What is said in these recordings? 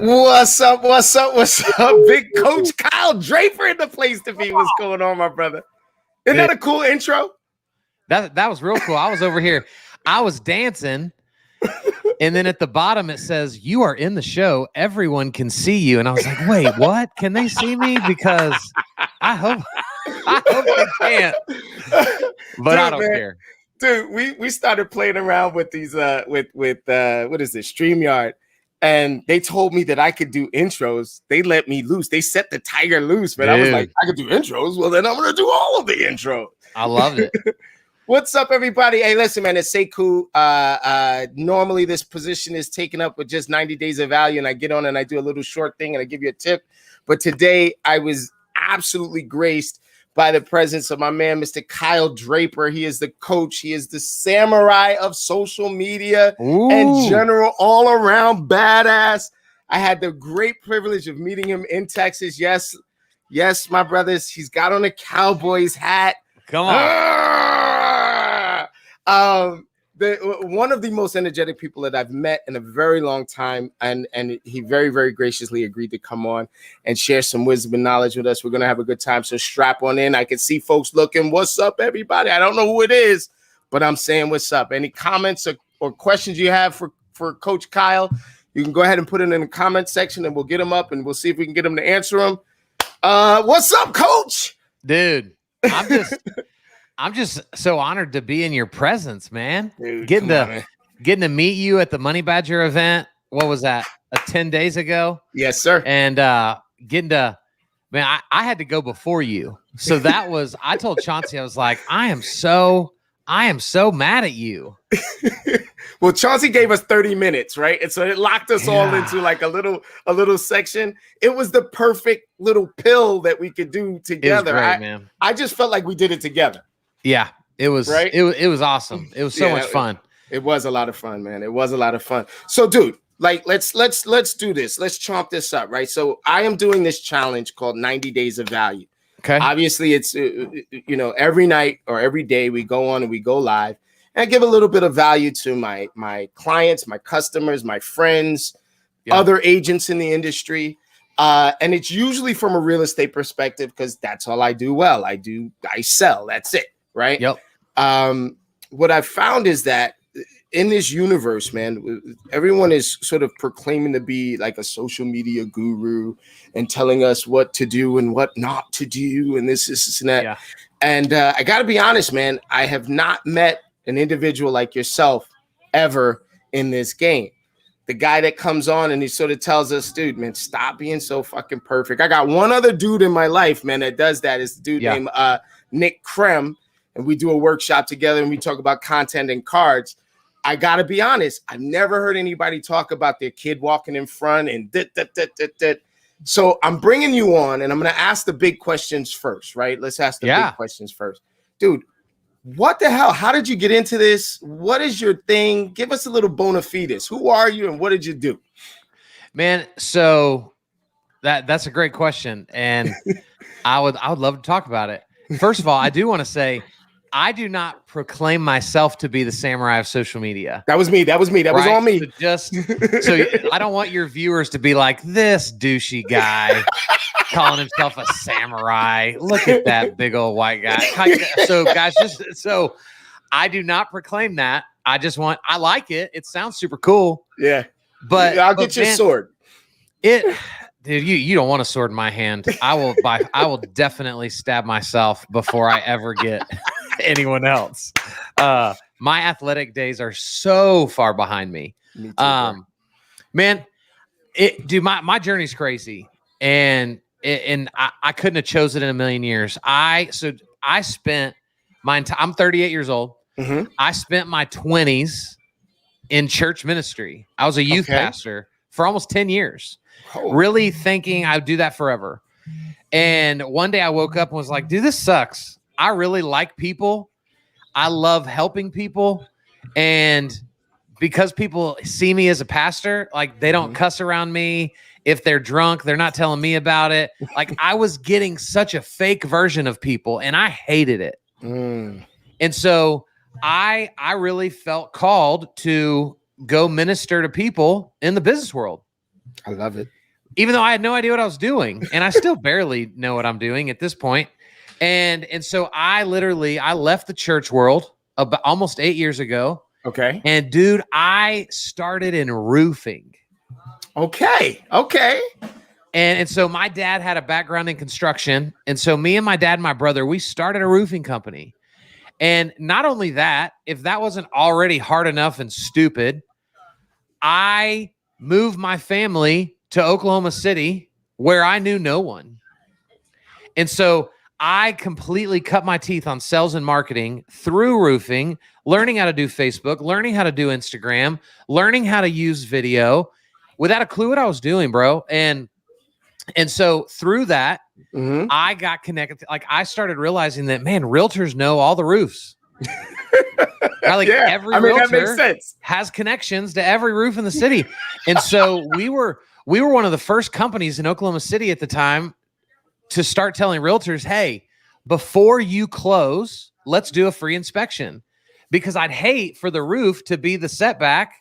What's up? What's up? What's up? Big Coach Kyle Draper in the place to be. What's going on, my brother? Isn't that a cool intro? That was real cool. I was over here. I was dancing. And then at the bottom, it says, "You are in the show. Everyone can see you." And I was like, wait, what? Can they see me? Because I hope they can't. But dude, I don't care. Dude, we started playing around with these with what is this, StreamYard. And they told me that I could do intros. They let me loose. They set the tiger loose, man. Dude. I was like, I could do intros. Well, then I'm gonna do all of the intros. I love it. What's up, everybody? Hey, listen, man, it's Sekou. Normally this position is taken up with just 90 days of value, and I get on and I do a little short thing and I give you a tip. But today I was absolutely graced by the presence of my man, Mr. Kyle Draper. He is the coach. He is the samurai of social media and general all-around badass. I had the great privilege of meeting him in Texas. Yes, my brothers. He's got on a Cowboys hat. Come on. One of the most energetic people that I've met in a very long time, and he very, very graciously agreed to come on and share some wisdom and knowledge with us. We're gonna have a good time, so strap on in. I can see folks looking. What's up, everybody? I don't know who it is, but I'm saying what's up. Any comments or questions you have for Coach Kyle, you can go ahead and put it in the comment section, and we'll get them up, and we'll see if we can get them to answer them. What's up, Coach? Dude, I'm just so honored to be in your presence, man. Dude, getting to meet you at the Money Badger event. What was that? 10 days ago? Yes, sir. And I had to go before you. So that was, I told Chauncey, I was like, I am so mad at you. Well, Chauncey gave us 30 minutes, right? And so it locked us all into like a little section. It was the perfect little pill that we could do together. Great, man. I just felt like we did it together. Yeah, it was right. It was awesome. It was so much fun. It was a lot of fun, man. It was a lot of fun. So, dude, like let's do this. Let's chomp this up, right? So I am doing this challenge called 90 Days of Value. Okay. Obviously, it's every night or every day we go on and we go live and I give a little bit of value to my clients, my customers, my friends, other agents in the industry. And it's usually from a real estate perspective because that's all I do well. I sell. That's it. Right. Yep. What I've found is that in this universe, man, everyone is sort of proclaiming to be like a social media guru and telling us what to do and what not to do. And this and that. Yeah. And I got to be honest, man, I have not met an individual like yourself ever in this game. The guy that comes on and he sort of tells us, dude, man, stop being so fucking perfect. I got one other dude in my life, man, that does that. It's the dude named Nick Krem. And we do a workshop together and we talk about content and cards. I got to be honest. I've never heard anybody talk about their kid walking in front and that. So I'm bringing you on and I'm going to ask the big questions first, right? Let's ask the big questions first. Dude, what the hell? How did you get into this? What is your thing? Give us a little bona fides. Who are you and what did you do? Man, so that's a great question. And I would love to talk about it. First of all, I do want to say, I do not proclaim myself to be the samurai of social media. That was me. That was all me. So I don't want your viewers to be like, this douchey guy calling himself a samurai. Look at that big old white guy. So guys, so I do not proclaim that. I like it. It sounds super cool. Yeah. But I'll get your sword. Dude, you don't want a sword in my hand. I will definitely stab myself before I ever get anyone else. My athletic days are so far behind me. Me too, man, my journey's crazy. And I couldn't have chosen it in a million years. I spent I'm 38 years old. Mm-hmm. I spent my 20s in church ministry. I was a youth pastor for almost 10 years. Really thinking I'd do that forever. And one day I woke up and was like, dude, this sucks. I really like people. I love helping people. And because people see me as a pastor, like they don't cuss around me. If they're drunk, they're not telling me about it. Like I was getting such a fake version of people and I hated it. And so I really felt called to go minister to people in the business world. I love it. Even though I had no idea what I was doing, and I still barely know what I'm doing at this point. And so I left the church world about almost 8 years ago. Okay. And dude, I started in roofing. Okay. And so my dad had a background in construction. And so me and my dad and my brother, we started a roofing company. And not only that, if that wasn't already hard enough and stupid, I moved my family to Oklahoma City where I knew no one. And so I completely cut my teeth on sales and marketing through roofing, learning how to do Facebook, learning how to do Instagram, learning how to use video without a clue what I was doing, bro. And so through that, I got connected. Like I started realizing that, man, realtors know all the roofs. Right? Like every realtor that makes sense. has connections to every roof in the city. And so we were one of the first companies in Oklahoma City at the time to start telling realtors, hey, before you close, let's do a free inspection, because I'd hate for the roof to be the setback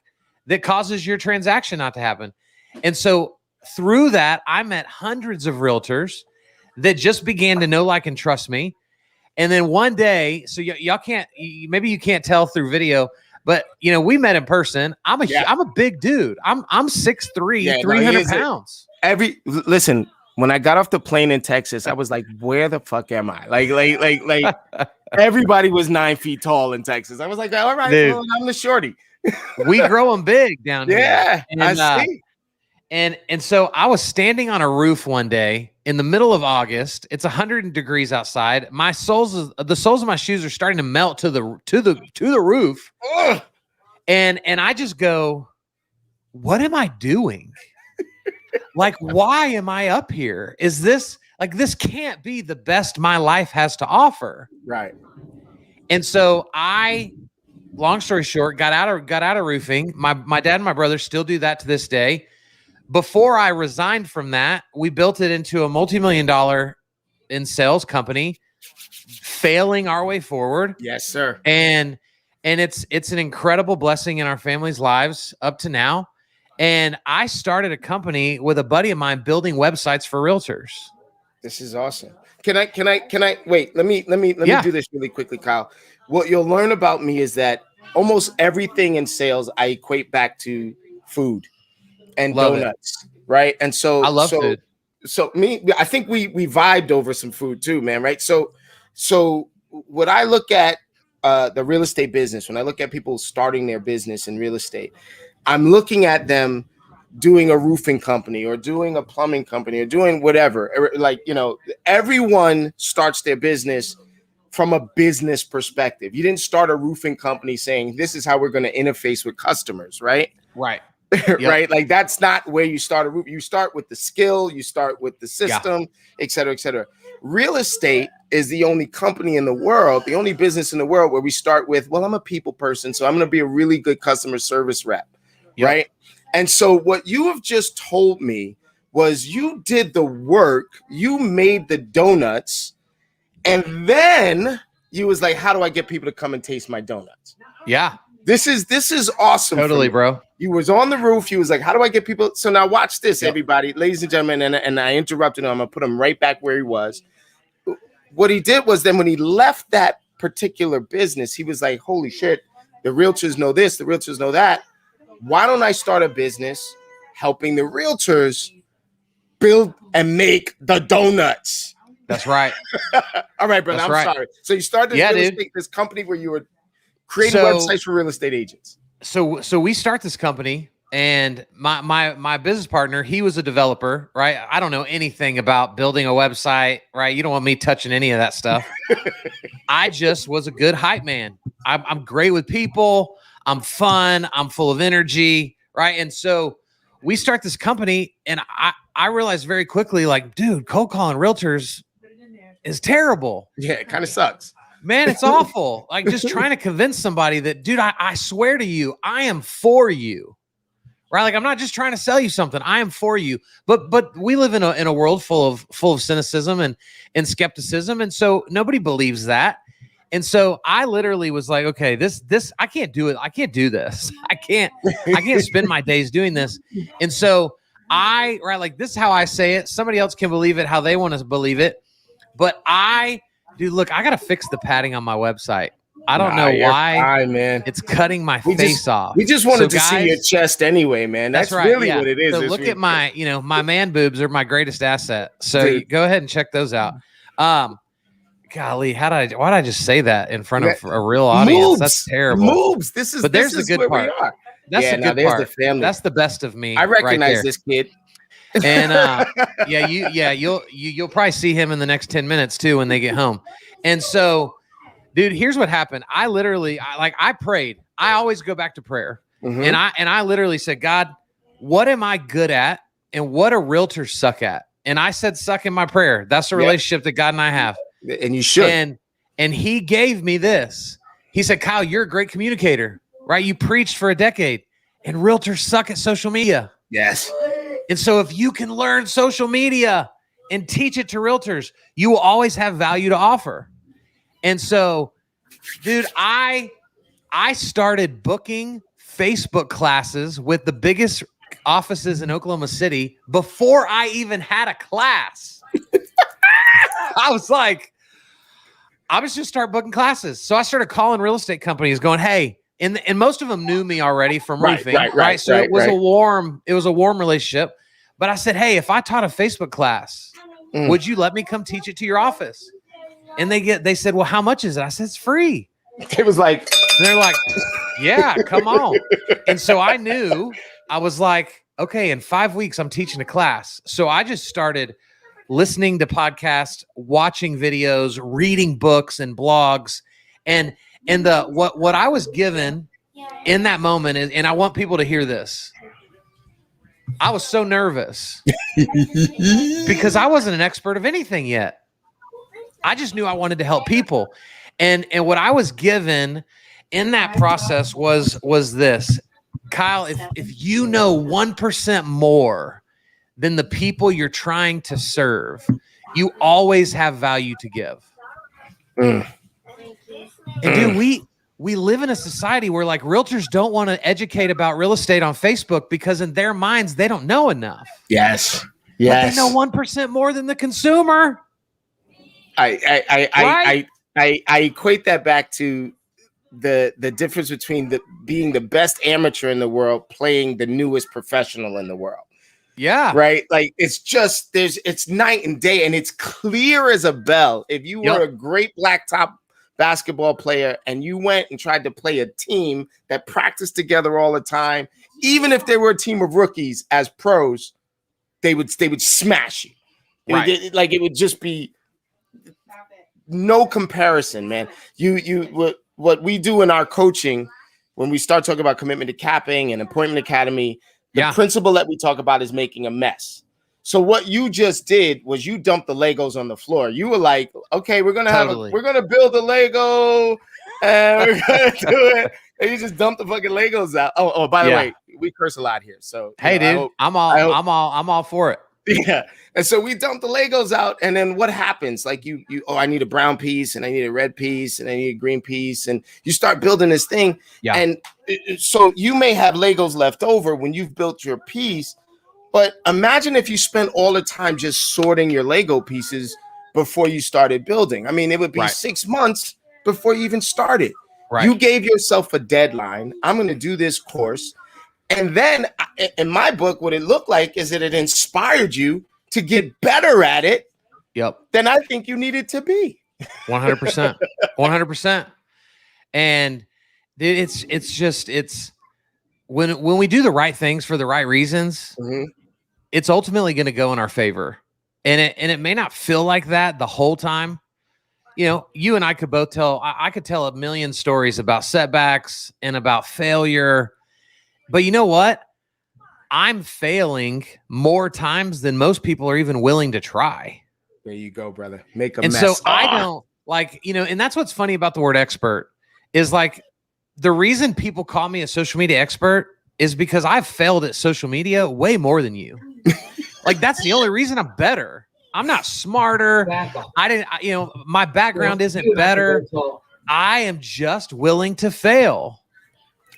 that causes your transaction not to happen. And so through that, I met hundreds of realtors that just began to know, like, and trust me. And then one day, so y'all can't, maybe you can't tell through video, but we met in person. I'm a big dude. I'm 6'3", 300 pounds. Listen, when I got off the plane in Texas, I was like, where the fuck am I? Like everybody was 9 feet tall in Texas. I was like, all right, well, I'm the shorty. We grow them big down here. Yeah, I see. And so I was standing on a roof one day in the middle of August. It's 100 degrees outside. The soles of my shoes are starting to melt to the roof. Ugh. And I just go, what am I doing? Like, why am I up here? Is this this can't be the best my life has to offer. Right. And so long story short, got out of roofing. My dad and my brother still do that to this day. Before I resigned from that, we built it into a multi-million-dollar in sales company, failing our way forward. Yes, sir. And it's an incredible blessing in our family's lives up to now. And I started a company with a buddy of mine building websites for realtors. This is awesome. Can I wait? Let me do this really quickly, Kyle. What you'll learn about me is that almost everything in sales I equate back to food and donuts, right? And so I love food. So I think we vibed over some food too, man, right? So what I look at the real estate business, when I look at people starting their business in real estate, I'm looking at them doing a roofing company or doing a plumbing company or doing whatever. Like, everyone starts their business from a business perspective. You didn't start a roofing company saying, this is how we're going to interface with customers, right? Right. Yep. Right. Like, that's not where you start a roof. You start with the skill, you start with the system, et cetera, et cetera. Real estate is the only company in the world, the only business in the world where we start with, well, I'm a people person, so I'm going to be a really good customer service rep. Yep. Right. And so what you have just told me was you did the work, you made the donuts, and then you was like, how do I get people to come and taste my donuts? Yeah. This is awesome. Totally, bro. You was on the roof. You was like, how do I get people? So now watch this, everybody, ladies and gentlemen. And I interrupted him. I'm going to put him right back where he was. What he did was then when he left that particular business, he was like, holy shit, the realtors know this, the realtors know that. Why don't I start a business helping the realtors build and make the donuts? That's right. All right, brother. Sorry. So you started this company where you were creating websites for real estate agents. So we start this company, and my business partner, he was a developer, right? I don't know anything about building a website, right? You don't want me touching any of that stuff. I just was a good hype man. I'm great with people. I'm fun. I'm full of energy, right? And so we start this company, and I realized very quickly, like, dude, cold calling realtors is terrible. Yeah, it kind of sucks. Man, it's awful. Like, just trying to convince somebody that, dude, I swear to you, I am for you, right? Like, I'm not just trying to sell you something. I am for you. But we live in a world full of cynicism and skepticism, and so nobody believes that. And so I literally was like, okay, this I can't do it. I can't do this. I can't spend my days doing this. And so like this is how I say it. Somebody else can believe it how they want to believe it. But dude, look, I got to fix the padding on my website. I don't know why, fine, man. It's cutting my face off. We just wanted to see your chest anyway, man. That's right, really what it is. So look at my, my man boobs are my greatest asset. So go ahead and check those out. Golly, why did I just say that in front of a real audience? That's terrible. Moves. But there's the good part. That's the good part. The family. That's the best of me. I recognize this kid. And you'll probably see him in the next 10 minutes too when they get home. And so, dude, here's what happened. I prayed. I always go back to prayer. Mm-hmm. And I literally said, God, what am I good at? And what do realtors suck at? And I said, suck in my prayer. That's the relationship that God and I have. And you should. And he gave me this. He said, Kyle, you're a great communicator, right? You preached for a decade and realtors suck at social media. Yes. And so if you can learn social media and teach it to realtors, you will always have value to offer. And so, dude, I started booking Facebook classes with the biggest offices in Oklahoma City before I even had a class. I was just start booking classes. So I started calling real estate companies going, hey, and most of them knew me already from roofing. Right. So it was a warm relationship. But I said, hey, if I taught a Facebook class, would you let me come teach it to your office? And they said, well, how much is it? I said, it's free. It was like, they're like, yeah, come on. And so I knew, I was like, okay, in 5 weeks, I'm teaching a class. So I just started listening to podcasts, watching videos, reading books and blogs. And what I was given in that moment is, and I want people to hear this. I was so nervous because I wasn't an expert of anything yet. I just knew I wanted to help people. And what I was given in that process was this. Kyle, if you know 1% more than the people you're trying to serve, you always have value to give. And dude, we live in a society where like realtors don't want to educate about real estate on Facebook because in their minds, they don't know enough. Yes. But they know 1% more than the consumer. I equate that back to the difference between being the best amateur in the world playing the newest professional in the world. Yeah. Right. Like it's night and day, and it's clear as a bell. If you were a great blacktop basketball player and you went and tried to play a team that practiced together all the time, even if they were a team of rookies as pros, they would smash you. It would just be no comparison, man. What we do in our coaching when we start talking about commitment to capping and appointment academy, the principle that we talk about is making a mess. So what you just did was you dumped the Legos on the floor. You were like, okay, we're gonna build a Lego and we're gonna do it. And you just dumped the fucking Legos out. Oh, by the way, we curse a lot here. So hey, dude, I'm all for it. Yeah. And so we dump the Legos out, and then what happens? Like I need a brown piece, and I need a red piece, and I need a green piece, and you start building this thing. Yeah. And so you may have Legos left over when you've built your piece, but imagine if you spent all the time just sorting your Lego pieces before you started building. I mean, it would be 6 months before you even started. Right. You gave yourself a deadline. I'm going to do this course. And then in my book, what it looked like is that it inspired you to get better at it than I think you needed to be. 100%. 100%. And it's when we do the right things for the right reasons, it's ultimately going to go in our favor. And it may not feel like that the whole time. You know, you and I could both I could tell a million stories about setbacks and about failure. But you know what? I'm failing more times than most people are even willing to try. There you go, brother. Make a mess. And so I don't and that's what's funny about the word expert is like the reason people call me a social media expert is because I've failed at social media way more than you. Like that's the only reason I'm better. I'm not smarter. My background isn't better. I am just willing to fail.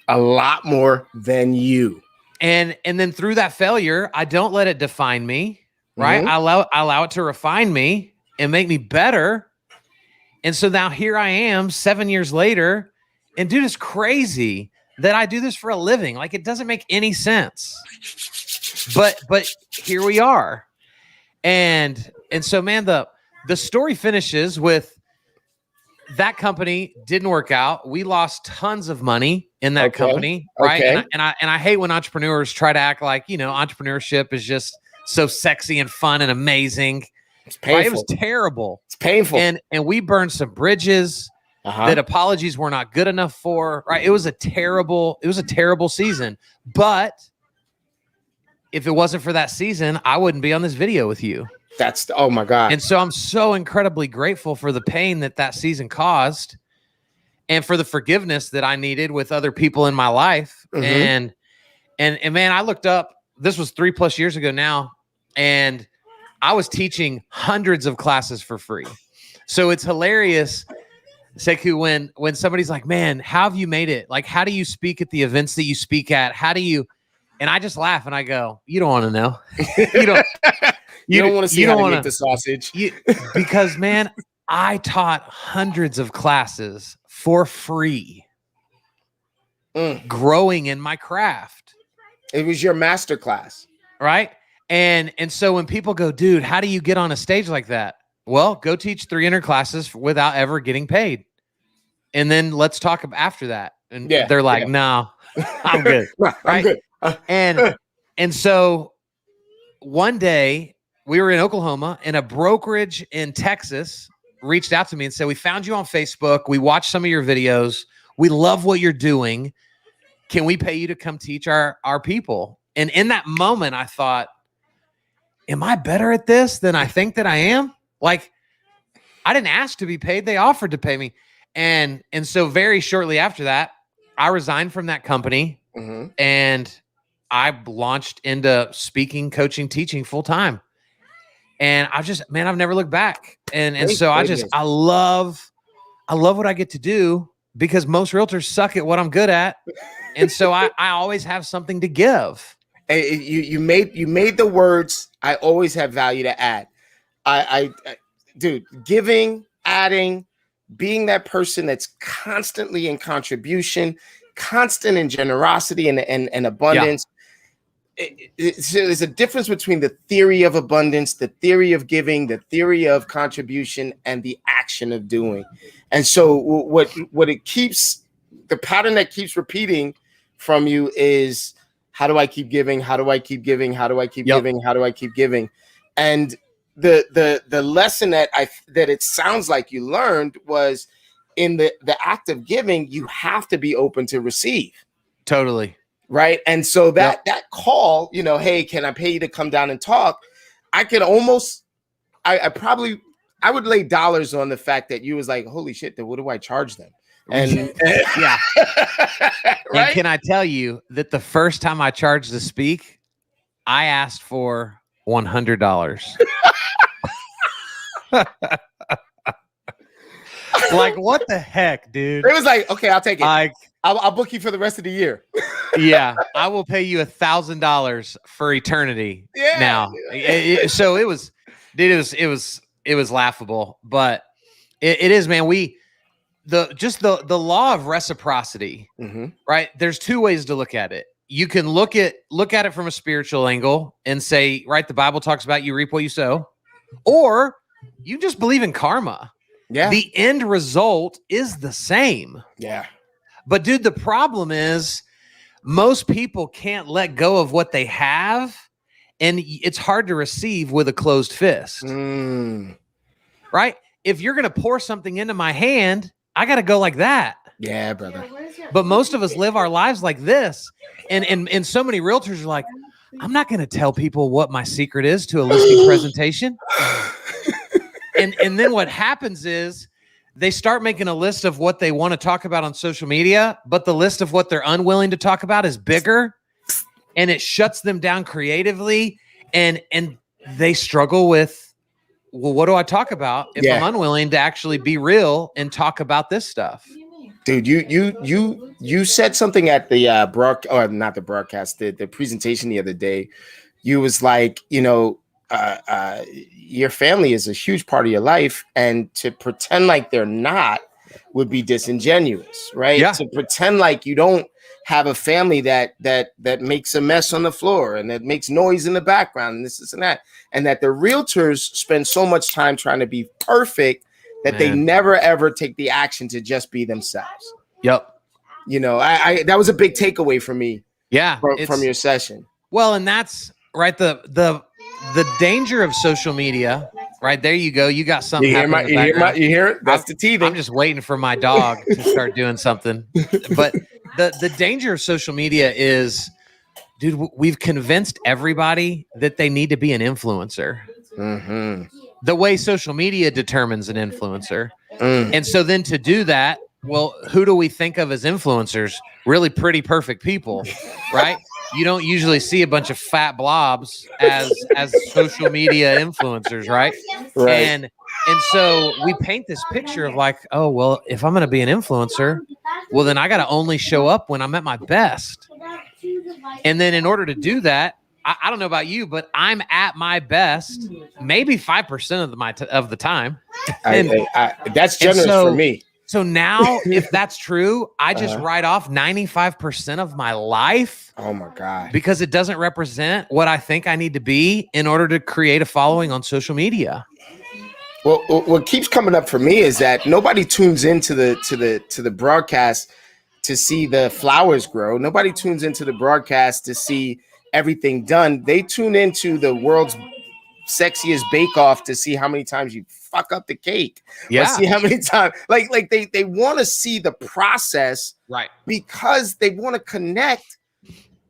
A lot more than you. And then through that failure, I don't let it define me, right? I allow it to refine me and make me better. And so now here I am 7 years later, and dude, it's crazy that I do this for a living. Like, it doesn't make any sense, but here we are. And so, man, the story finishes with that company didn't work out. We lost tons of money in that company, right? Okay. And I hate when entrepreneurs try to act like, entrepreneurship is just so sexy and fun and amazing. It's painful. Right? It was terrible. It's painful. And we burned some bridges that apologies were not good enough for. Right? It was a terrible season. But if it wasn't for that season, I wouldn't be on this video with you. Oh my God. And so I'm so incredibly grateful for the pain that season caused and for the forgiveness that I needed with other people in my life. And man, I looked up, this was 3+ years ago now, and I was teaching hundreds of classes for free. So it's hilarious, Sekou, when somebody's like, man, how have you made it? Like, how do you speak at the events that you speak at? How do you, and I just laugh and I go, you don't want to know. You don't want to see how to make the sausage. Because, man, I taught hundreds of classes for free, growing in my craft. It was your master class. Right? And so when people go, dude, how do you get on a stage like that? Well, go teach 300 classes without ever getting paid. And then let's talk after that. And they're like, no, I'm good. Right? I'm good. And so one day, we were in Oklahoma, and a brokerage in Texas reached out to me and said, we found you on Facebook. We watched some of your videos. We love what you're doing. Can we pay you to come teach our people? And in that moment, I thought, am I better at this than I think that I am? Like, I didn't ask to be paid. They offered to pay me. And so very shortly after that, I resigned from that company and I launched into speaking, coaching, teaching full time. And I've never looked back. And so I love what I get to do because most realtors suck at what I'm good at. And so I always have something to give. Hey, you made the words, I always have value to add. I dude, giving, adding, being that person that's constantly in contribution, constant in generosity and abundance. There's a difference between the theory of abundance, the theory of giving, the theory of contribution, and the action of doing. And so what it keeps, the pattern that keeps repeating from you is, how do I keep giving? How do I keep giving? How do I keep giving? How do I keep giving? And the lesson that it sounds like you learned was in the act of giving, you have to be open to receive. Totally. Right. And so that call, hey, can I pay you to come down and talk? I could almost, I would lay dollars on the fact that you was like, holy shit, then what do I charge them? And yeah. Right? And can I tell you that the first time I charged to speak, I asked for $100. Like, what the heck, dude? It was like, okay, I'll take it. Like, I'll book you for the rest of the year. Yeah, I will pay you $1,000 for eternity. Yeah. Now, so it was laughable, but it is, man. The law of reciprocity, right? There's two ways to look at it. You can look at it from a spiritual angle and say, right, the Bible talks about you reap what you sow, or you just believe in karma. Yeah. The end result is the same. Yeah. But dude, the problem is most people can't let go of what they have, and it's hard to receive with a closed fist. Right? If you're going to pour something into my hand, I got to go like that. Yeah, brother. But most of us live our lives like this. And so many realtors are like, I'm not going to tell people what my secret is to a listing presentation. And then what happens is they start making a list of what they want to talk about on social media, but the list of what they're unwilling to talk about is bigger, and it shuts them down creatively. And they struggle with, well, what do I talk about if I'm unwilling to actually be real and talk about this stuff? Dude, you said something at the not the broadcast, the presentation the other day. You was like, your family is a huge part of your life, and to pretend like they're not would be disingenuous, right? Yeah. To pretend like you don't have a family that makes a mess on the floor and that makes noise in the background and this and that, and that the realtors spend so much time trying to be perfect that they never ever take the action to just be themselves. Yep. I that was a big takeaway for me. Yeah, from your session. Well, and that's right. The danger of social media. Right there, you go. You got something happening. You hear it? That's the teething. I'm just waiting for my dog to start doing something. But the danger of social media is, dude, we've convinced everybody that they need to be an influencer. Mm-hmm. The way social media determines an influencer. And so then to do that, well, who do we think of as influencers? Really pretty, perfect people, right? You don't usually see a bunch of fat blobs as social media influencers, right? And so we paint this picture of like, oh, well, if I'm going to be an influencer, well, then I got to only show up when I'm at my best. And then in order to do that, I don't know about you, but I'm at my best maybe 5% of the time. That's generous for me. So now, if that's true, I just write off 95% of my life. Oh my God. Because it doesn't represent what I think I need to be in order to create a following on social media. Well, what keeps coming up for me is that nobody tunes into the broadcast to see the flowers grow. Nobody tunes into the broadcast to see everything done. They tune into the world's sexiest bake-off to see how many times you fuck up the cake. Yeah. Or see how many times like they want to see the process, right? Because they want to connect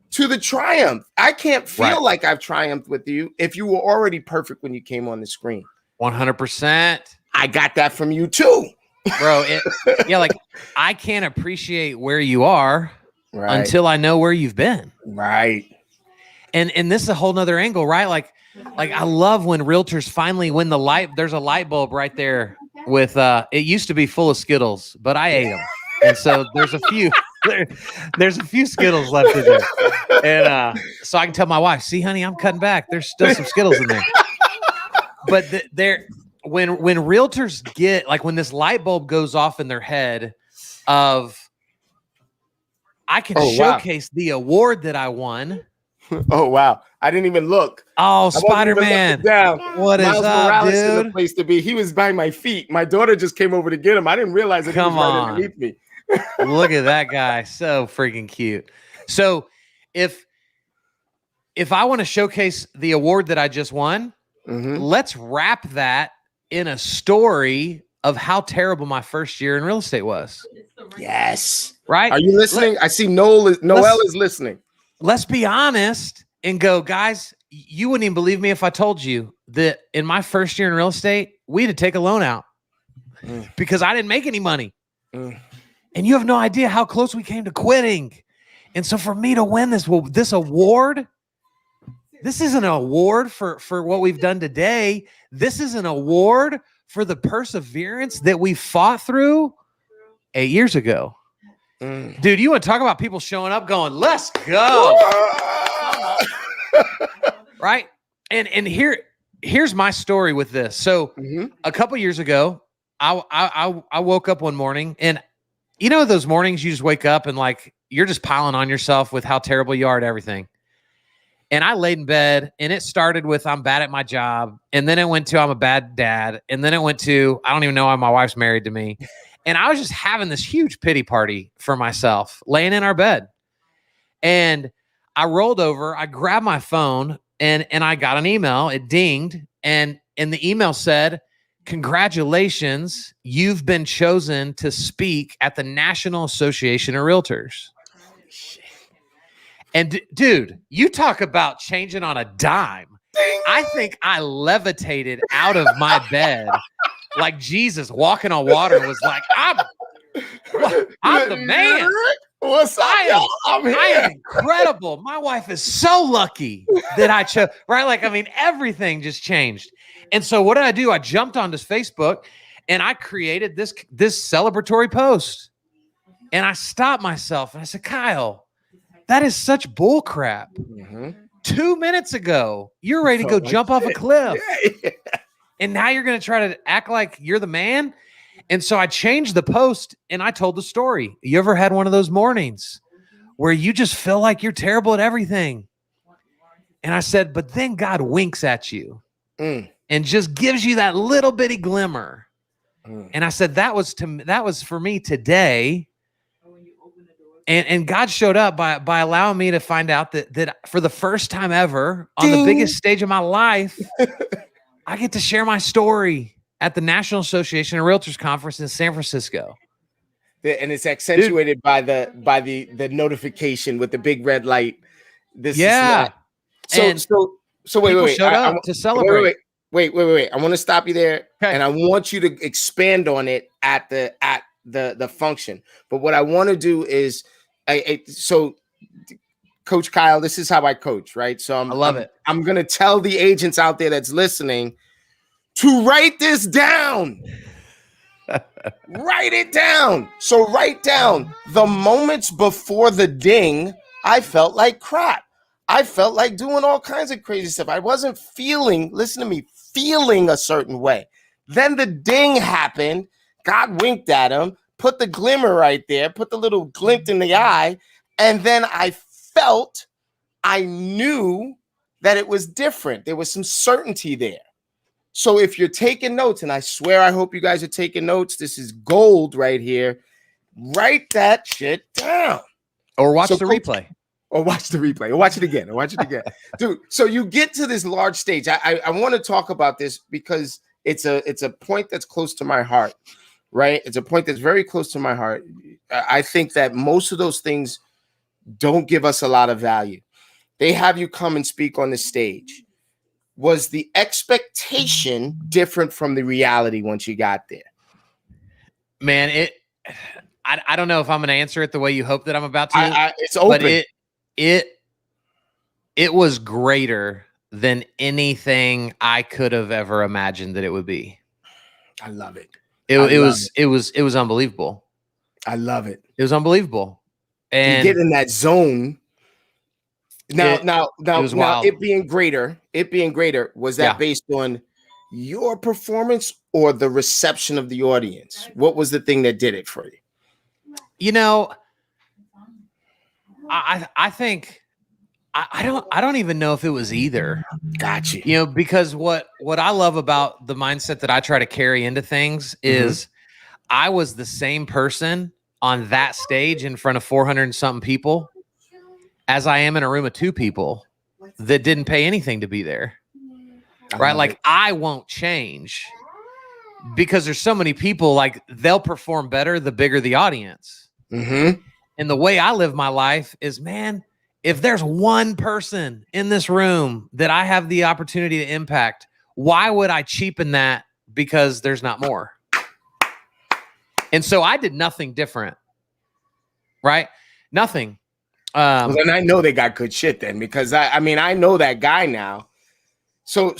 to the triumph. I can't feel like I've triumphed with you if you were already perfect when you came on the screen. 100%. I got that from you too. Bro, like I can't appreciate where you are until I know where you've been. Right. And this is a whole nother angle, right? Like I love when realtors finally win the light. There's a light bulb right there with it used to be full of Skittles, but I ate them. And so there's a few Skittles left in there. And so I can tell my wife, see, honey, I'm cutting back. There's still some Skittles in there. But when realtors get, like, when this light bulb goes off in their head of, I can showcase the award that I won. Oh, wow. I didn't even look. Oh, Spider-Man. What is up, Morales dude? is the place to be. He was by my feet. My daughter just came over to get him. I didn't realize that he was right underneath me. Look at that guy. So freaking cute. So if I want to showcase the award that I just won, let's wrap that in a story of how terrible my first year in real estate was. Yes. Right? Are you listening? I see Noel is listening. Let's be honest and go, guys, you wouldn't even believe me if I told you that in my first year in real estate, we had to take a loan out because I didn't make any money. And you have no idea how close we came to quitting. And so for me to win this award, this isn't an award for what we've done today. This is an award for the perseverance that we fought through 8 years ago. Dude, you want to talk about people showing up going, let's go. Right? And here's my story with this. So a couple years ago, I woke up one morning, and you know those mornings you just wake up and like you're just piling on yourself with how terrible you are at everything. And I laid in bed, and it started with I'm bad at my job, and then it went to I'm a bad dad, and then it went to I don't even know why my wife's married to me. And I was just having this huge pity party for myself, laying in our bed. And I rolled over, I grabbed my phone, and I got an email. It dinged, and the email said, "Congratulations, you've been chosen to speak at the National Association of Realtors." And dude, you talk about changing on a dime. I think I levitated out of my bed like Jesus walking on water, was like, I'm the man. What's up? I am incredible. My wife is so lucky that I chose, right? Like, I mean, everything just changed. And so what did I do? I jumped onto Facebook and I created this celebratory post. And I stopped myself and I said, Kyle, that is such bull crap. 2 minutes ago, you're ready to go jump off a cliff. Yeah. And now you're going to try to act like you're the man. And so I changed the post and I told the story. You ever had one of those mornings where you just feel like you're terrible at everything? And I said, but then God winks at you and just gives you that little bitty glimmer. And I said, that was for me today. And God showed up by allowing me to find out that for the first time ever on the biggest stage of my life, I get to share my story at the National Association of Realtors Conference in San Francisco. And it's accentuated by the notification with the big red light. This is that. So wait. Showed up to celebrate. Wait. I want to stop you there, and I want you to expand on it at the function. But what I want to do is, so Coach Kyle, this is how I coach, right? So I love it. I'm gonna tell the agents out there that's listening to write this down. Write it down. So write down the moments before the ding. I felt like crap. I felt like doing all kinds of crazy stuff. I wasn't feeling a certain way. Then the ding happened. God winked at him, put the glimmer right there, put the little glint in the eye. And then I knew that it was different. There was some certainty there. So if you're taking notes, and I swear I hope you guys are taking notes, this is gold right here. Write that shit down. Or watch the replay. Or watch the replay. Or watch it again. Dude, so you get to this large stage. I want to talk about this because it's a point that's close to my heart, right? It's a point that's very close to my heart. I think that most of those things don't give us a lot of value. They have you come and speak on the stage. Was the expectation different from the reality once you got there? Man, I don't know if I'm going to answer it the way you hope that I'm about to. It's open. But it was greater than anything I could have ever imagined that it would be. I love it. It was unbelievable. I love it. It was unbelievable. And you get in that zone. Now, it being greater, was that based on your performance or the reception of the audience? What was the thing that did it for you? You know, I think I don't even know if it was either. Gotcha. You know, because what I love about the mindset that I try to carry into things is I was the same person on that stage in front of 400 and something people as I am in a room of 2 people that didn't pay anything to be there. Right? Like I won't change because there's so many people, like they'll perform better the bigger the audience. And the way I live my life is, man, if there's one person in this room that I have the opportunity to impact, why would I cheapen that because there's not more? And so I did nothing different. Right? Nothing. Well, then I know they got good shit then, because I mean I know that guy now. So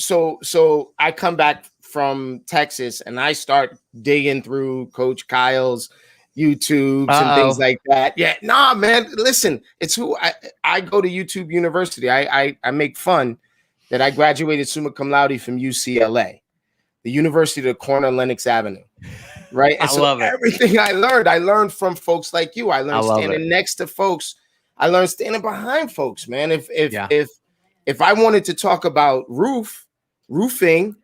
I come back from Texas and I start digging through Coach Kyle's YouTubes and things like that. Yeah, nah, man. Listen, it's who I go to YouTube University. I make fun that I graduated summa cum laude from UCLA, the University of the corner of Lenox Avenue. Right. And I love it. Everything I learned from folks like you. I learned standing next to folks. I learned standing behind folks, man. If I wanted to talk about roofing,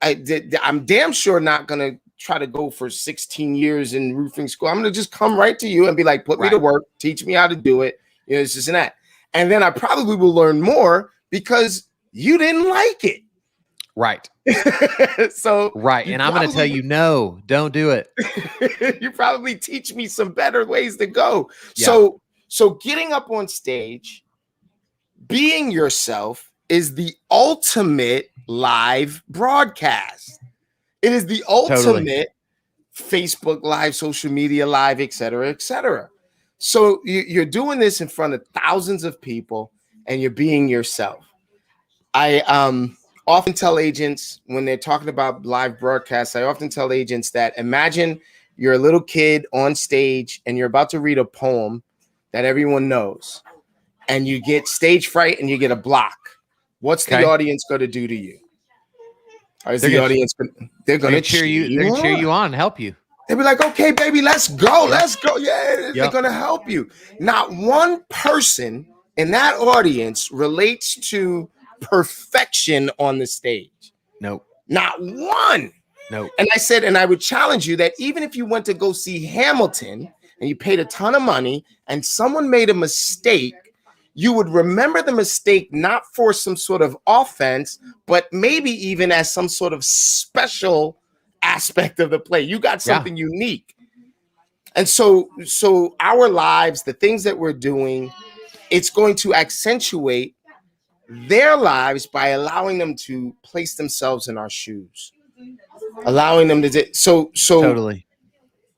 I'm damn sure not gonna try to go for 16 years in roofing school. I'm gonna just come right to you and be like, put me to work, teach me how to do it. You know, it's just that. And then I probably will learn more because you didn't like it. Right. So and I'm going to tell you, no, don't do it. You probably teach me some better ways to go. Yeah. So getting up on stage, being yourself is the ultimate live broadcast. It is the ultimate Facebook live, social media live, et cetera, et cetera. So you're doing this in front of thousands of people and you're being yourself. I often tell agents when they're talking about live broadcasts, I often tell agents that imagine you're a little kid on stage and you're about to read a poem that everyone knows, and you get stage fright and you get a block. What's the audience going to do to you? Or is the audience? They're going to cheer you. They're going to cheer you on, help you. They'll be like, okay, baby, let's go. Let's go. Yeah, they're going to help you. Not one person in that audience relates to perfection on the stage. Nope. Not one. Nope. And I said, and I would challenge you that even if you went to go see Hamilton and you paid a ton of money and someone made a mistake, you would remember the mistake not for some sort of offense, but maybe even as some sort of special aspect of the play. You got something unique. And so our lives, the things that we're doing, it's going to accentuate their lives by allowing them to place themselves in our shoes, allowing them to so totally.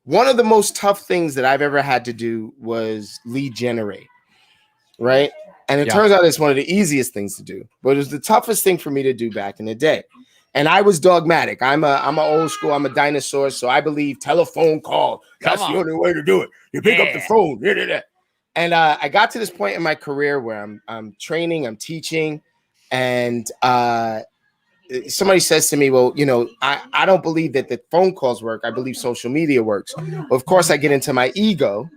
One of the most tough things that I've ever had to do was lead generate, right? And it turns out it's one of the easiest things to do, but it was the toughest thing for me to do back in the day. And I was dogmatic. I'm a old school. I'm a dinosaur. So I believe telephone call. That's the only way to do it. You pick up the phone. And I got to this point in my career where I'm training, I'm teaching, and somebody says to me, well, you know, I don't believe that the phone calls work. I believe social media works. Of course, I get into my ego.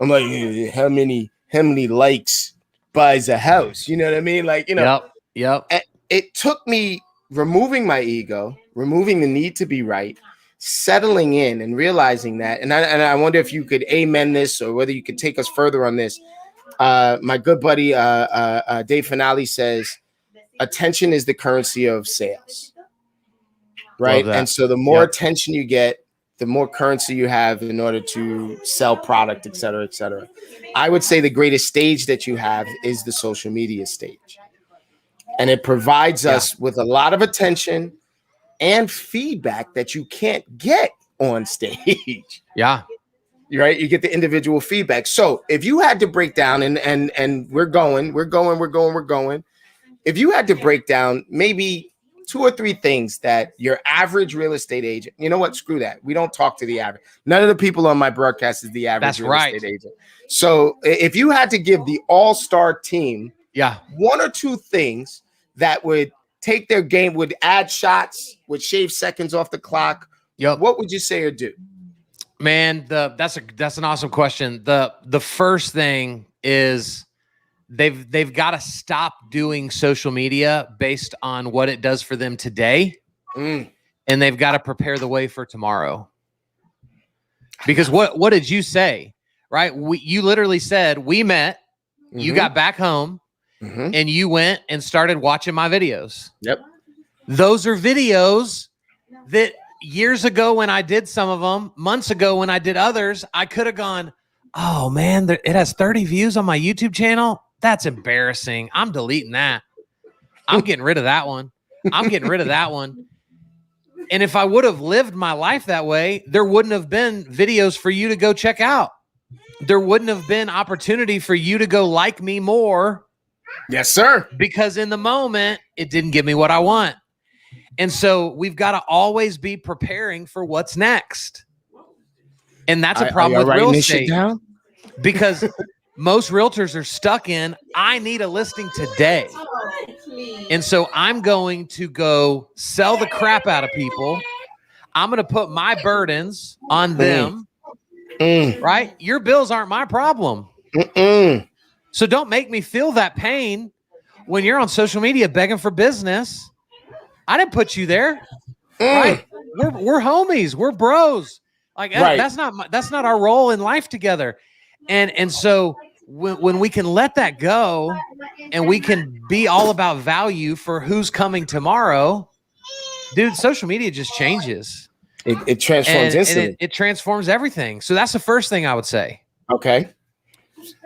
I'm like, how many likes buys a house? You know what I mean? Like, you know, Yep. It took me removing my ego, removing the need to be right, settling in and realizing that. And I wonder if you could amen this or whether you could take us further on this. My good buddy, Dave Finale says, attention is the currency of sales. Right. And so the more attention you get, the more currency you have in order to sell product, et cetera, et cetera. I would say the greatest stage that you have is the social media stage. And it provides us with a lot of attention and feedback that you can't get on stage. Yeah. Right. You get the individual feedback. So if you had to break down and we're going. If you had to break down maybe 2 or 3 things that your average real estate agent, you know what? Screw that. We don't talk to the average. None of the people on my broadcast is the average estate agent. So if you had to give the all-star team 1 or 2 things that would take their game, would add shots, would shave seconds off the clock, what would you say or do? Man, that's an awesome question. The first thing is they've got to stop doing social media based on what it does for them today, and they've got to prepare the way for tomorrow. Because what did you say? Right? You literally said we met. You got back home. And you went and started watching my videos. Yep. Those are videos that years ago when I did some of them, months ago when I did others, I could have gone, oh man, it has 30 views on my YouTube channel. That's embarrassing. I'm deleting that. I'm getting rid of that one. I'm getting rid of that one. And if I would have lived my life that way, there wouldn't have been videos for you to go check out. There wouldn't have been opportunity for you to go like me more. Yes, sir. Because in the moment, it didn't give me what I want. And so we've got to always be preparing for what's next. And that's a problem with real estate. Because most realtors are stuck in, I need a listing today. And so I'm going to go sell the crap out of people. I'm going to put my burdens on them. Right? Your bills aren't my problem. So don't make me feel that pain when you're on social media begging for business. I didn't put you there. Right? We're homies. We're bros. Like that's not our role in life together. And so when we can let that go and we can be all about value for who's coming tomorrow, dude, social media just changes. It transforms instantly. It transforms everything. So that's the first thing I would say. Okay.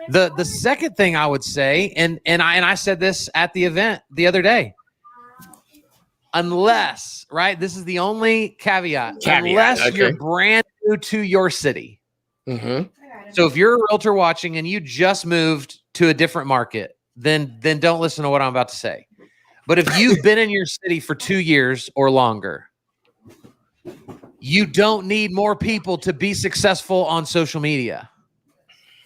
The second thing I would say, and I said this at the event the other day, unless, right, this is the only caveat unless you're brand new to your city. So if you're a realtor watching and you just moved to a different market, then don't listen to what I'm about to say. But if you've been in your city for 2 years or longer, You don't need more people to be successful on social media.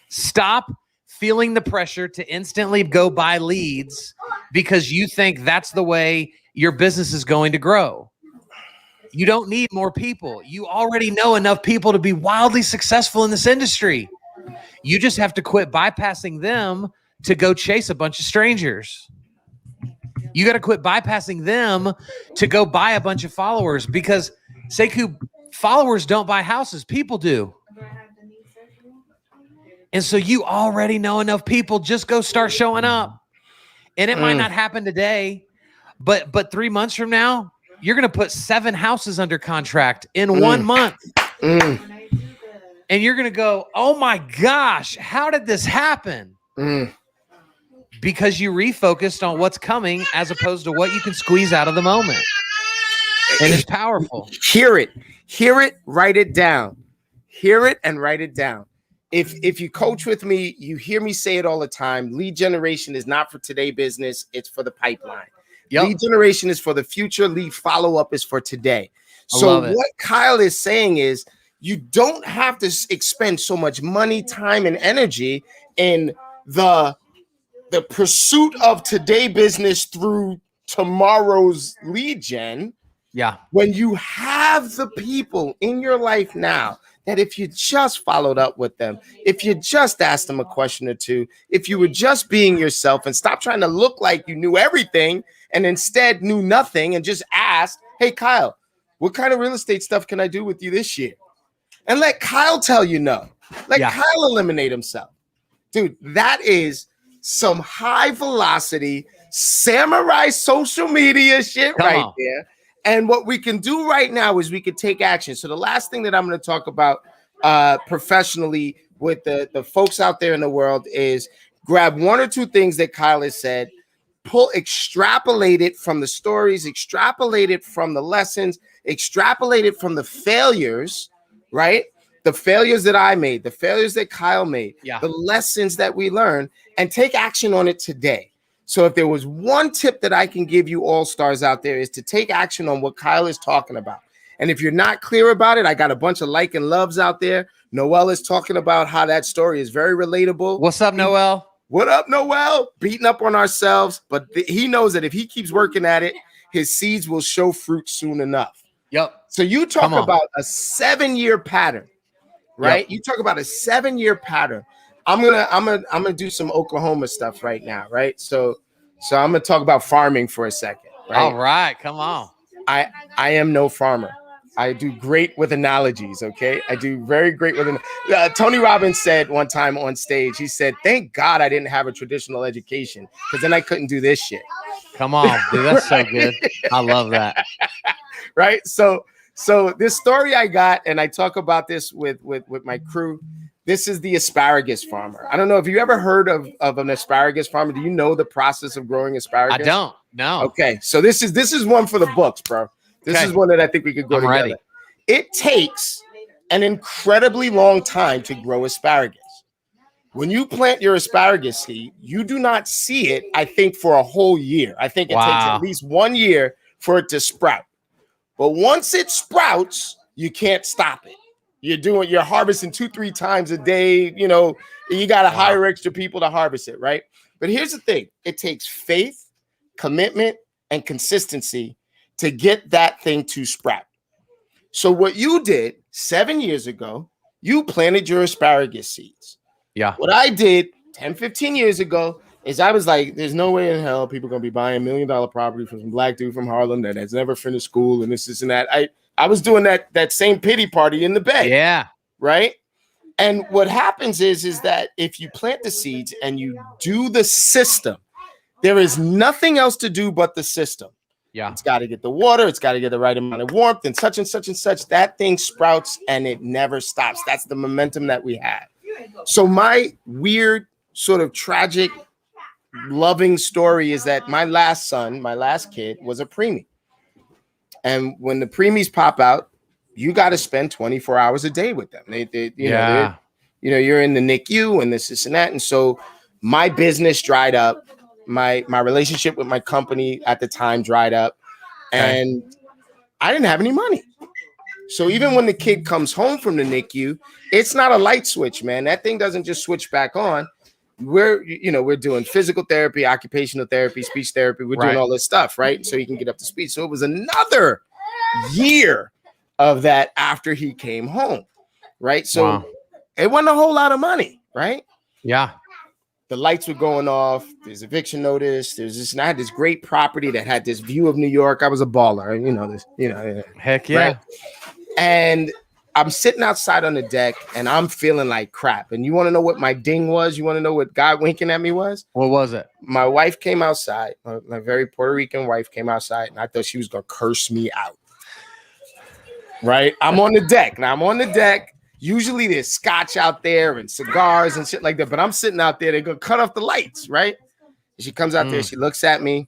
Stop feeling the pressure to instantly go buy leads because you think that's the way your business is going to grow. You don't need more people. You already know enough people to be wildly successful in this industry. You just have to quit bypassing them to go chase a bunch of strangers. You got to quit bypassing them to go buy a bunch of followers, because Sekou, followers don't buy houses. People do. And so you already know enough people. Just go start showing up. And it might not happen today, but 3 months from now, you're going to put 7 houses under contract in 1 month. And you're going to go, oh my gosh, how did this happen? Because you refocused on what's coming as opposed to what you can squeeze out of the moment. And it's powerful. Hear it, write it down. Hear it and write it down. If you coach with me, you hear me say it all the time. Lead generation is not for today business. It's for the pipeline. Yep. Lead generation is for the future. Lead follow-up is for today. So what Kyle is saying is you don't have to expend so much money, time, and energy in the pursuit of today business through tomorrow's lead gen. Yeah. When you have the people in your life now that if you just followed up with them, if you just asked them a question or two, if you were just being yourself and stop trying to look like you knew everything and instead knew nothing and just asked, hey, Kyle, what kind of real estate stuff can I do with you this year? And let Kyle tell you no. Let Kyle eliminate himself. Dude, that is some high velocity samurai social media shit there. And what we can do right now is we can take action. So the last thing that I'm going to talk about professionally with the folks out there in the world is grab 1 or 2 things that Kyle has said, extrapolate it from the stories, extrapolate it from the lessons, extrapolate it from the failures, right? The failures that I made, the failures that Kyle made, the lessons that we learned, and take action on it today. So if there was one tip that I can give you all stars out there is to take action on what Kyle is talking about. And if you're not clear about it, I got a bunch of like and loves out there. Noel is talking about how that story is very relatable. What's up, Noel? What up, Noel? Beating up on ourselves, but he knows that if he keeps working at it, his seeds will show fruit soon enough. Yep. So you talk about a 7-year pattern, right? You talk about a 7-year pattern. I'm gonna do some Oklahoma stuff right now, right? So I'm gonna talk about farming for a second. Right? All right, come on. I am no farmer. I do great with analogies. Okay, I do very great with. Tony Robbins said one time on stage, he said, "Thank God I didn't have a traditional education, because then I couldn't do this shit." Come on, dude, that's so good. I love that. Right. So this story I got, and I talk about this with my crew. This is the asparagus farmer. I don't know if you ever heard of an asparagus farmer. Do you know the process of growing asparagus? I don't. No. Okay, so this is one for the books, bro. This is one that I think we could go together. Ready. It takes an incredibly long time to grow asparagus. When you plant your asparagus seed, you do not see it, I think, for a whole year. I think it takes at least 1 year for it to sprout. But once it sprouts, you can't stop it. You're harvesting 2-3 times a day. You know, you got to hire extra people to harvest it, right? But here's the thing. It takes faith, commitment, and consistency to get that thing to sprout. So what you did 7 years ago, you planted your asparagus seeds. Yeah. What I did 10, 15 years ago is I was like, there's no way in hell people are going to be buying $1 million property from some black dude from Harlem that has never finished school and this and that. I was doing that same pity party in the Bay. Yeah. Right. And what happens is that if you plant the seeds and you do the system, there is nothing else to do but the system. Yeah. It's got to get the water. It's got to get the right amount of warmth and such and such and such. That thing sprouts and it never stops. That's the momentum that we have. So my weird sort of tragic loving story is that my last kid was a preemie. And when the preemies pop out, you got to spend 24 hours a day with them. You're in the NICU and this and that. And so my business dried up. My relationship with my company at the time dried up. And I didn't have any money. So even when the kid comes home from the NICU, it's not a light switch, man. That thing doesn't just switch back on. We're doing physical therapy, occupational therapy, speech therapy. We're doing all this stuff, right? So he can get up to speed. So it was another year of that after he came home, right? So it wasn't a whole lot of money, right? Yeah. The lights were going off. There's eviction notice. I had this great property that had this view of New York. I was a baller, Heck yeah. Right? And I'm sitting outside on the deck and I'm feeling like crap. And you want to know what my ding was? You want to know what God winking at me was? What was it? My wife came outside. My very Puerto Rican wife came outside and I thought she was going to curse me out. Right? I'm on the deck. Now I'm on the deck. Usually there's scotch out there and cigars and shit like that. But I'm sitting out there. They're going to cut off the lights, right? And she comes out there. She looks at me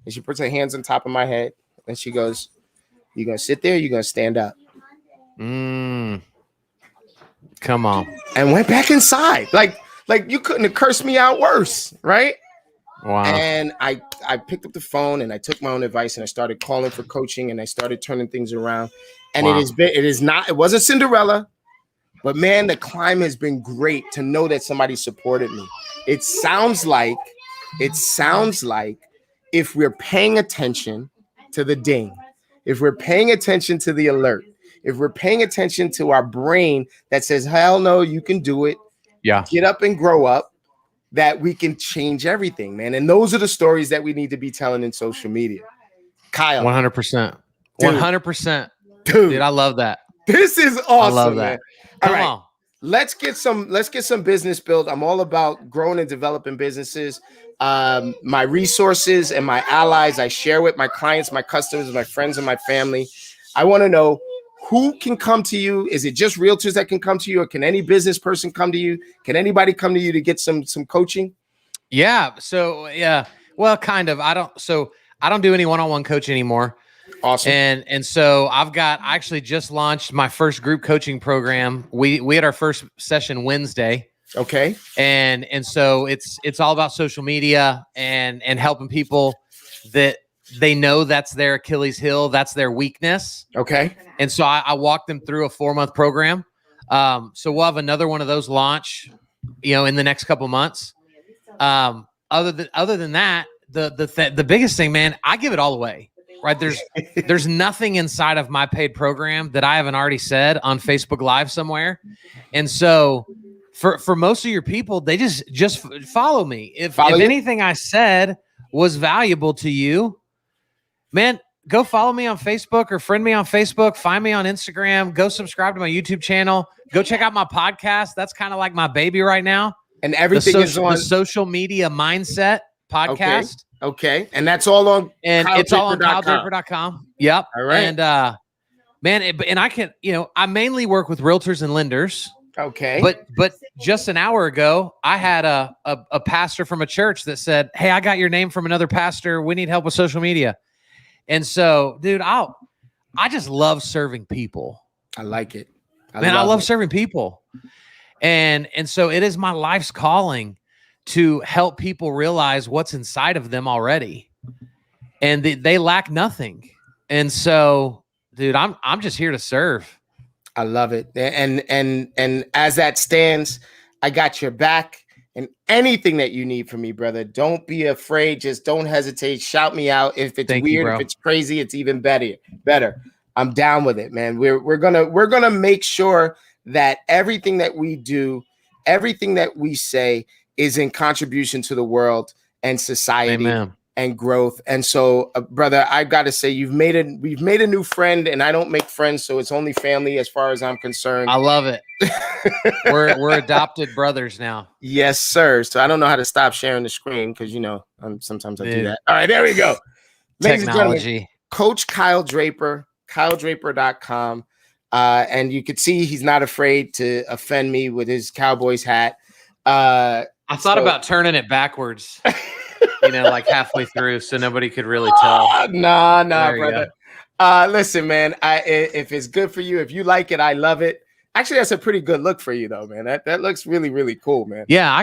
and she puts her hands on top of my head. And she goes, "You going to sit there or you going to stand up?" Come on. And went back inside. Like you couldn't have cursed me out worse, right? Wow. And I picked up the phone and I took my own advice and I started calling for coaching and I started turning things around. And it wasn't Cinderella, but man, the climb has been great to know that somebody supported me. It sounds like if we're paying attention to the ding, if we're paying attention to the alert, if we're paying attention to our brain that says, hell no, you can do it. Yeah. Get up and grow up, that we can change everything, man. And those are the stories that we need to be telling in social media. Kyle. 100%. 100%. Dude, I love that. This is awesome. I love that. Man. Come on. Let's get some business built. I'm all about growing and developing businesses. My resources and my allies, I share with my clients, my customers, my friends, and my family. I want to know who can come to you. Is it just realtors that can come to you, or can any business person come to you? Can anybody come to you to get some coaching? Yeah. So yeah. Well, kind of. I don't do any one-on-one coach anymore. Awesome. And so I actually just launched my first group coaching program. We had our first session Wednesday. Okay. And so it's all about social media and helping people that they know that's their Achilles heel, that's their weakness. Okay. And so I walked them through a 4-month program. So we'll have another one of those launch, in the next couple months. Other than that, the biggest thing, man, I give it all away. Right. There's nothing inside of my paid program that I haven't already said on Facebook Live somewhere. And so for most of your people, they just follow me. If anything I said was valuable to you, man, go follow me on Facebook or friend me on Facebook, find me on Instagram, go subscribe to my YouTube channel, go check out my podcast. That's kind of like my baby right now. And everything is on the Social Media Mindset podcast. Okay. And that's all on, and it's all on KyleDraper.com. Yep. All right. And man, and I can, I mainly work with realtors and lenders. Okay. But just an hour ago, I had a pastor from a church that said, "Hey, I got your name from another pastor. We need help with social media." And so, dude, I just love serving people. I like it. I love serving people. And so it is my life's calling to help people realize what's inside of them already, and they lack nothing. And so, dude, I'm just here to serve. I love it. And as that stands, I got your back, and anything that you need from me, brother, don't be afraid. Just don't hesitate. Shout me out. If it's weird, if it's crazy, it's even better. I'm down with it, man. We're gonna make sure that everything that we do, everything that we say is in contribution to the world and society. Amen. And growth. And so, brother, I've got to say, we've made a new friend, and I don't make friends, so it's only family as far as I'm concerned. I love it. We're adopted brothers now. Yes, sir. So I don't know how to stop sharing the screen because sometimes I do that. All right, there we go. Technology. Coach Kyle Draper, KyleDraper.com. And you could see he's not afraid to offend me with his Cowboys hat. I thought about turning it backwards. Like halfway through, so nobody could really tell. Nah, brother. Listen, man. If it's good for you, if you like it, I love it. Actually, that's a pretty good look for you, though, man. That looks really, really cool, man. Yeah,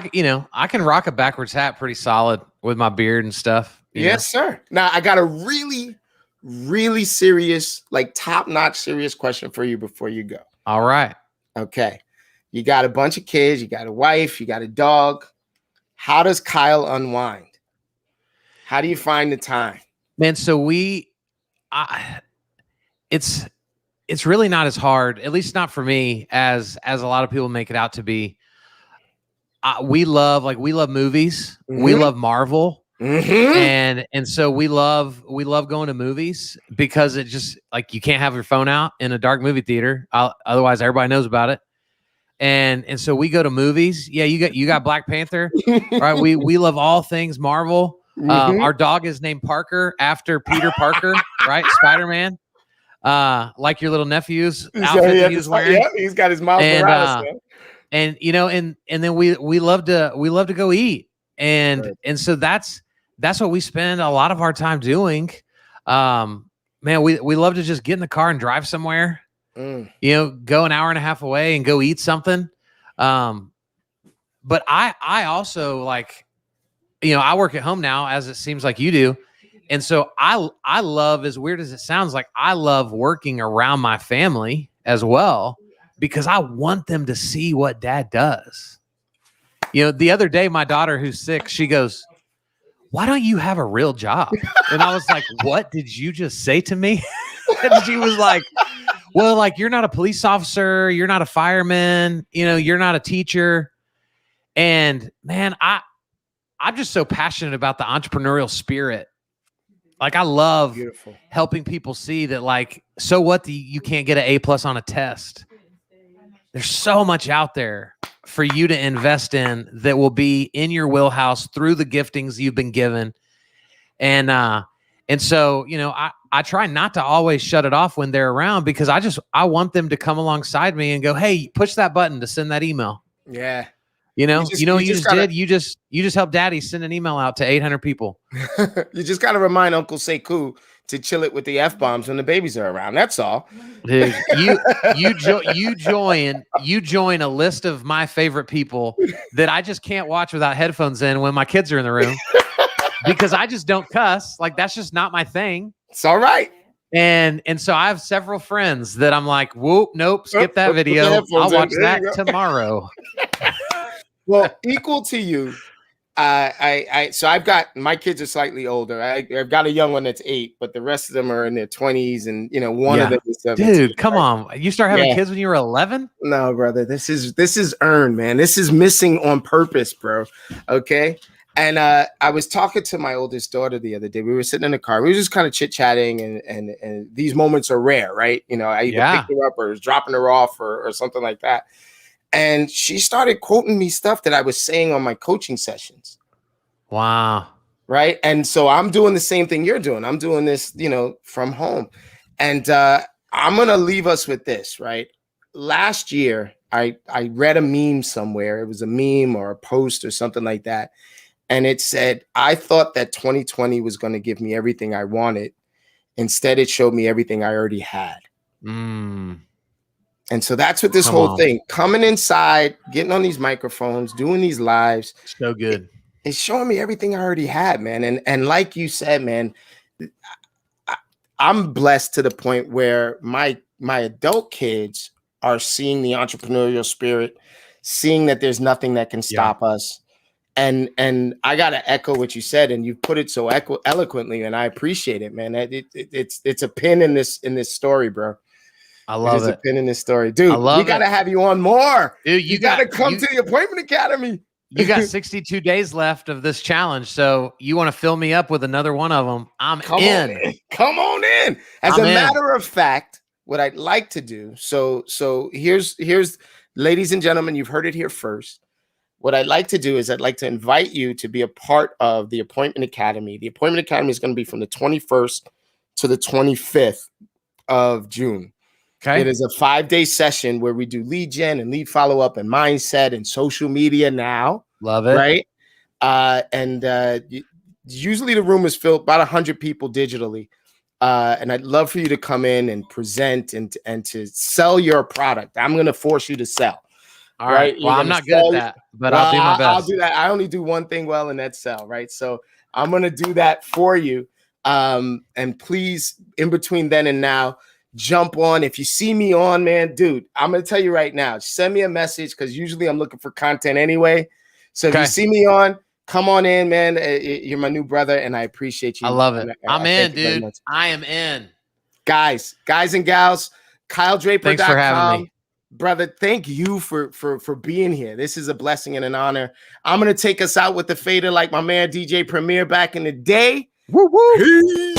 I can rock a backwards hat pretty solid with my beard and stuff. Yes, sir. Now I got a really, really serious, like top-notch serious question for you before you go. All right. Okay. You got a bunch of kids, you got a wife, you got a dog. How does Kyle unwind? How do you find the time? Man, so it's really not as hard, at least not for me, as a lot of people make it out to be. We love movies. Mm-hmm. We love Marvel. Mm-hmm. And so we love going to movies because it just, like, you can't have your phone out in a dark movie theater. Otherwise everybody knows about it. And so we go to movies. Yeah, you got Black Panther, right? We love all things Marvel. Mm-hmm. Our dog is named Parker after Peter Parker, right? Spider-Man. Like your little nephew's outfit that he was wearing. Yeah, he's got his Miles Morales. And you know, and then we love to go eat. And so that's what we spend a lot of our time doing. Man, we love to just get in the car and drive somewhere. You know, go an hour and a half away and go eat something. But I also, like, you know, I work at home now, as it seems like you do. And so I love, as weird as it sounds, like, I love working around my family as well, because I want them to see what dad does. You know, the other day, my daughter, who's 6, she goes, "Why don't you have a real job?" And I was like, "What did you just say to me?" And she was like, "Well, like, you're not a police officer, you're not a fireman, you know, you're not a teacher." And man, I'm just so passionate about the entrepreneurial spirit. Like, I love helping people see that, like, so what, you can't get an A+ on a test. There's so much out there for you to invest in that will be in your wheelhouse through the giftings you've been given. And so, you know, I try not to always shut it off when they're around, because I want them to come alongside me and go, "Hey, push that button to send that email." Yeah. You know what you just did? You just helped daddy send an email out to 800 people. You just got to remind Uncle Sekou to chill it with the F-bombs when the babies are around. That's all. Dude, you join a list of my favorite people that I just can't watch without headphones in when my kids are in the room, because I just don't cuss. Like, that's just not my thing. It's all right. And so I have several friends that I'm like, "Whoop, nope, skip that video. I'll watch that tomorrow." Well, equal to you. So I've got, my kids are slightly older. I've got a young one that's 8, but the rest of them are in their 20s, and you know, one of them is 17. Dude, come on! You start having kids when you were 11? No, brother. This is earned, man. This is missing on purpose, bro. Okay. And I was talking to my oldest daughter the other day. We were sitting in the car. We were just kind of chit chatting, and these moments are rare, right? You know, I either picked her up or was dropping her off or something like that. And she started quoting me stuff that I was saying on my coaching sessions. Wow. Right. And so I'm doing the same thing you're doing. I'm doing this, you know, from home. And I'm going to leave us with this, right? Last year, I read a meme somewhere. It was a meme or a post or something like that. And it said, "I thought that 2020 was going to give me everything I wanted. Instead, it showed me everything I already had." And so that's what this whole thing, coming inside, getting on these microphones, doing these lives. So good. It's showing me everything I already had, man. And like you said, man, I'm blessed to the point where my adult kids are seeing the entrepreneurial spirit, seeing that there's nothing that can stop us. And I got to echo what you said, and you put it so eloquently, and I appreciate it, man. It's a pin in this story, bro. I love it. A pin in this story, dude. We got to have you on more. Dude, you got to come to the Appointment Academy. You got 62 days left of this challenge, so you want to fill me up with another one of them? Come on in. As a matter of fact, what I'd like to do. So here's, ladies and gentlemen, you've heard it here first. What I'd like to do is I'd like to invite you to be a part of the Appointment Academy. The Appointment Academy is going to be from the 21st to the 25th of June. Okay. It is a 5-day session where we do lead gen and lead follow-up and mindset and social media now. Love it. Right. Usually the room is filled about 100 people digitally. And I'd love for you to come in and present and to sell your product. I'm going to force you to sell. All right. Well, I'm not good at that, but I'll do my best. I'll do that. I only do one thing well, and that's sell. Right. So I'm going to do that for you. And please, in between then and now, jump on. If you see me on, man, dude, I'm gonna tell you right now, send me a message, because usually I'm looking for content anyway. So if you see me on, come on in, man. You're my new brother, and I appreciate you. I love it. I'm in, dude. I am in. Guys and gals, KyleDraper.com. Thanks for having me. Brother, thank you for being here. This is a blessing and an honor. I'm gonna take us out with the fader like my man DJ Premier back in the day. Woo woo. Peace.